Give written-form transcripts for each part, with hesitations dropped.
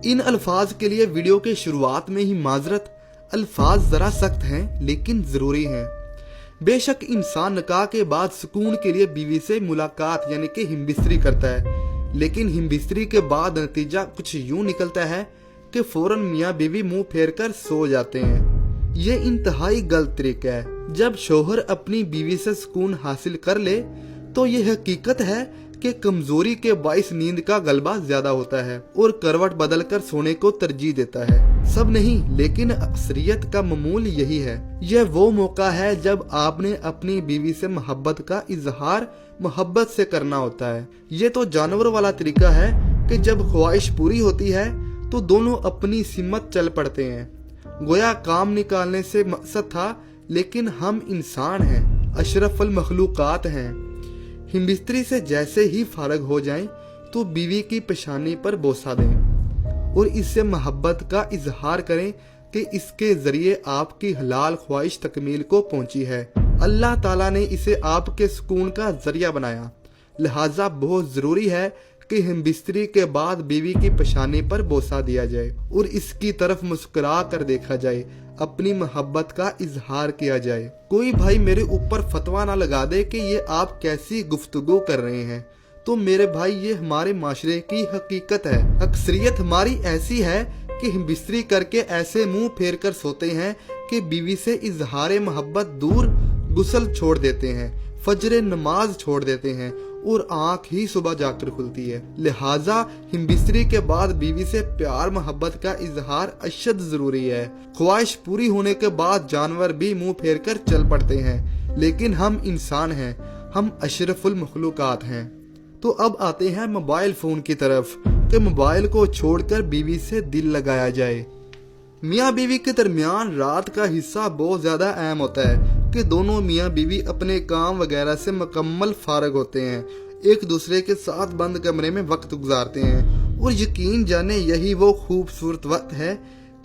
इन अल्फाज के लिए वीडियो के शुरुआत में ही माजरत। अल्फाज जरा सख्त हैं लेकिन जरूरी हैं। बेशक इंसान निकाह के बाद सुकून के लिए बीवी से मुलाकात यानी कि हिमबिस्तरी करता है, लेकिन हिमबिस्तरी के बाद नतीजा कुछ यूं निकलता है कि फौरन मियाँ बीवी मुंह फेर कर सो जाते हैं। ये इंतहाई गलत तरीका है। जब शौहर अपनी बीवी से सुकून हासिल कर ले तो ये हकीकत है कि कमजोरी के बाइस नींद का गलबा ज्यादा होता है और करवट बदल कर सोने को तरजीह देता है। सब नहीं लेकिन अक्सरियत का मामूल यही है। यह वो मौका है जब आपने अपनी बीवी से मोहब्बत का इजहार मोहब्बत से करना होता है। ये तो जानवर वाला तरीका है कि जब ख्वाहिश पूरी होती है तो दोनों अपनी सिमत चल पड़ते हैं। गोया काम निकालने से मकसद था, लेकिन हम इंसान हैं, अशरफुल मखलूकात हैं। हिमबिस्तरी से जैसे ही फारग हो जाएं तो बीवी की पेशानी पर बोसा दें और इससे मोहब्बत का इजहार करें कि इसके जरिए आपकी हलाल ख्वाहिश तकमील को पहुंची है। अल्लाह ताला ने इसे आपके सुकून का जरिया बनाया, लिहाजा बहुत जरूरी है कि हिमबिस्तरी के बाद बीवी की पेशानी पर बोसा दिया जाए और इसकी तरफ मुस्कुरा कर देखा जाए, अपनी मोहब्बत का इजहार किया जाए। कोई भाई मेरे ऊपर फतवा ना लगा दे कि ये आप कैसी गुफ्तगू कर रहे हैं, तो मेरे भाई ये हमारे माशरे की हकीकत है। अक्सरियत हमारी ऐसी है कि हिमबिस्तरी करके ऐसे मुंह फेर कर सोते हैं कि बीवी से इजहार मोहब्बत दूर गुस्ल छोड़ देते हैं, फजर नमाज छोड़ देते हैं और आंख ही सुबह जाकर खुलती है। लिहाजा हिमबिस्तरी के बाद बीवी से प्यार मोहब्बत का इजहार अशद जरूरी है। ख्वाहिश पूरी होने के बाद जानवर भी मुंह फेर कर चल पड़ते हैं, लेकिन हम इंसान हैं, हम अशरफुल मखलूकात हैं। तो अब आते हैं मोबाइल फोन की तरफ कि मोबाइल को छोड़कर बीवी से दिल लगाया जाए। मियाँ बीवी के दरमियान रात का हिस्सा बहुत ज्यादा अहम होता है कि दोनों मियाँ बीवी अपने काम वगैरह से मुकम्मल फारग होते हैं, एक दूसरे के साथ बंद कमरे में वक्त गुजारते हैं और यकीन जाने यही वो खूबसूरत वक्त है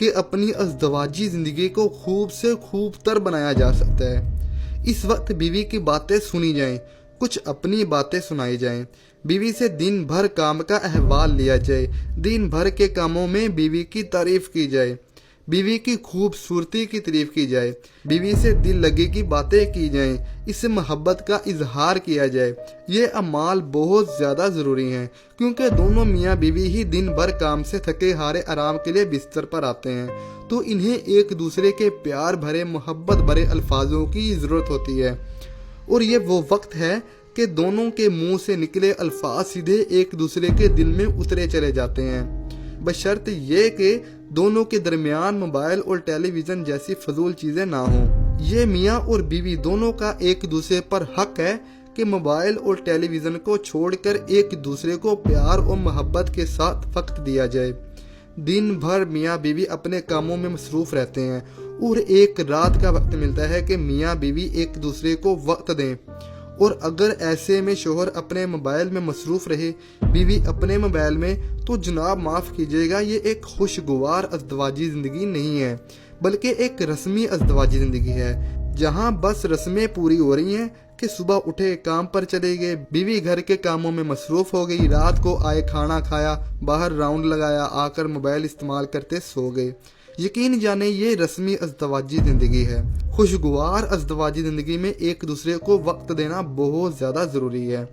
कि अपनी अज़दवाजी जिंदगी को खूब से खूब तर बनाया जा सकता है। इस वक्त बीवी की बातें सुनी जाएं, कुछ अपनी बातें सुनाई जाएं, बीवी से दिन भर काम का अहवाल लिया जाए, दिन भर के कामों में बीवी की तारीफ की जाए, बीवी की खूबसूरती की तारीफ की जाए, बीवी से दिल लगे की बातें की जाएं, इससे मोहब्बत का इजहार किया जाए। ये अमाल बहुत ज़्यादा ज़रूरी हैं क्योंकि दोनों मियाँ बीवी ही दिन भर काम से थके हारे आराम के लिए बिस्तर पर आते हैं, तो इन्हें एक दूसरे के प्यार भरे मोहब्बत भरे अल्फाजों की ज़रूरत होती है। और ये वो वक्त है कि दोनों के मुंह से निकले अल्फाज सीधे एक दूसरे के दिल में उतरे चले जाते हैं, बशर्ते ये कि दोनों के दरमियान मोबाइल और टेलीविजन जैसी फजूल चीजें ना हों। ये मियाँ और बीवी दोनों का एक दूसरे पर हक है कि मोबाइल और टेलीविजन को छोड़कर एक दूसरे को प्यार और मोहब्बत के साथ वक्त दिया जाए। दिन भर मियाँ बीवी अपने कामों में मसरूफ रहते हैं और एक रात का वक्त मिलता है कि मियाँ बीवी एक दूसरे को वक्त दें। और अगर ऐसे में शोहर अपने मोबाइल में मसरूफ रहे, बीवी अपने मोबाइल में, तो जनाब माफ़ कीजिएगा, ये एक खुशगवार अज़दवाजी ज़िंदगी नहीं है, बल्कि एक रस्मी अज़दवाजी ज़िंदगी है जहां बस रस्में पूरी हो रही हैं कि सुबह उठे काम पर चले गए, बीवी घर के कामों में मसरूफ हो गई, रात को आए खाना खाया, बाहर राउंड लगाया, आकर मोबाइल इस्तेमाल करते सो गए। यकीन जाने ये रस्मी अज़दवाजी ज़िंदगी है। खुशगवार अज़दवाजी ज़िंदगी में एक दूसरे को वक्त देना बहुत ज़्यादा ज़रूरी है,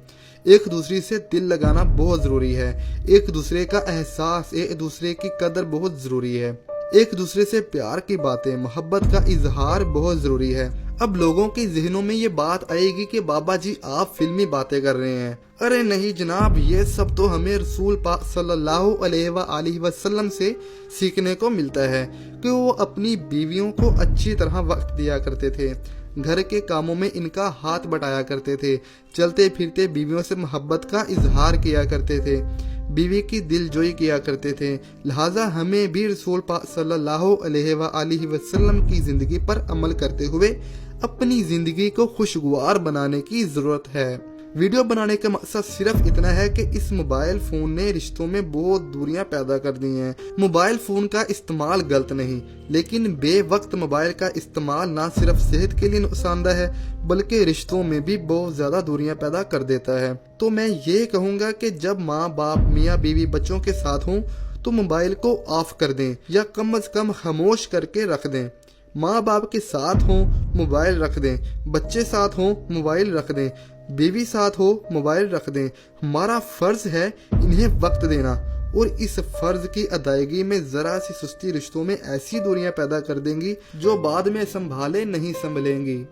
एक दूसरे से दिल लगाना बहुत ज़रूरी है, एक दूसरे का एहसास, एक दूसरे की कदर बहुत ज़रूरी है, एक दूसरे से प्यार की बातें, मोहब्बत का इजहार बहुत ज़रूरी है। अब लोगों के जहनों में ये बात आएगी कि बाबा जी आप फिल्मी बातें कर रहे हैं। अरे नहीं जनाब, ये सब तो हमें रसूल पाक सल्लल्लाहु अलैहि वसल्लम से सीखने को मिलता है कि वो अपनी बीवियों को अच्छी तरह वक्त दिया करते थे, घर के कामों में इनका हाथ बटाया करते थे, चलते फिरते बीवियों से मोहब्बत का इजहार किया करते थे, बीवी की दिलजोई किया करते थे। लिहाजा हमें भी रसूल पाक सल्लल्लाहु अलैहि वसल्लम की जिंदगी पर अमल करते हुए अपनी जिंदगी को खुशगवार बनाने की जरूरत है। वीडियो बनाने का मकसद सिर्फ इतना है कि इस मोबाइल फोन ने रिश्तों में बहुत दूरियां पैदा कर दी हैं। मोबाइल फोन का इस्तेमाल गलत नहीं, लेकिन बेवक्त मोबाइल का इस्तेमाल ना सिर्फ सेहत के लिए नुकसानदेह है बल्कि रिश्तों में भी बहुत ज्यादा दूरियां पैदा कर देता है। तो मैं ये कहूँगा कि जब माँ बाप मियाँ बीवी बच्चों के साथ हों تو موبائل کو آف کر دیں یا کم از کم خاموش کر کے رکھ دیں۔ ماں باپ کے ساتھ ہوں موبائل رکھ دیں، بچے ساتھ ہوں موبائل رکھ دیں، بیوی ساتھ ہو موبائل رکھ دیں۔ ہمارا فرض ہے انہیں وقت دینا، اور اس فرض کی ادائیگی میں ذرا سی سستی رشتوں میں ایسی دوریاں پیدا کر دیں گی جو بعد میں سنبھالے نہیں سنبھلیں گی۔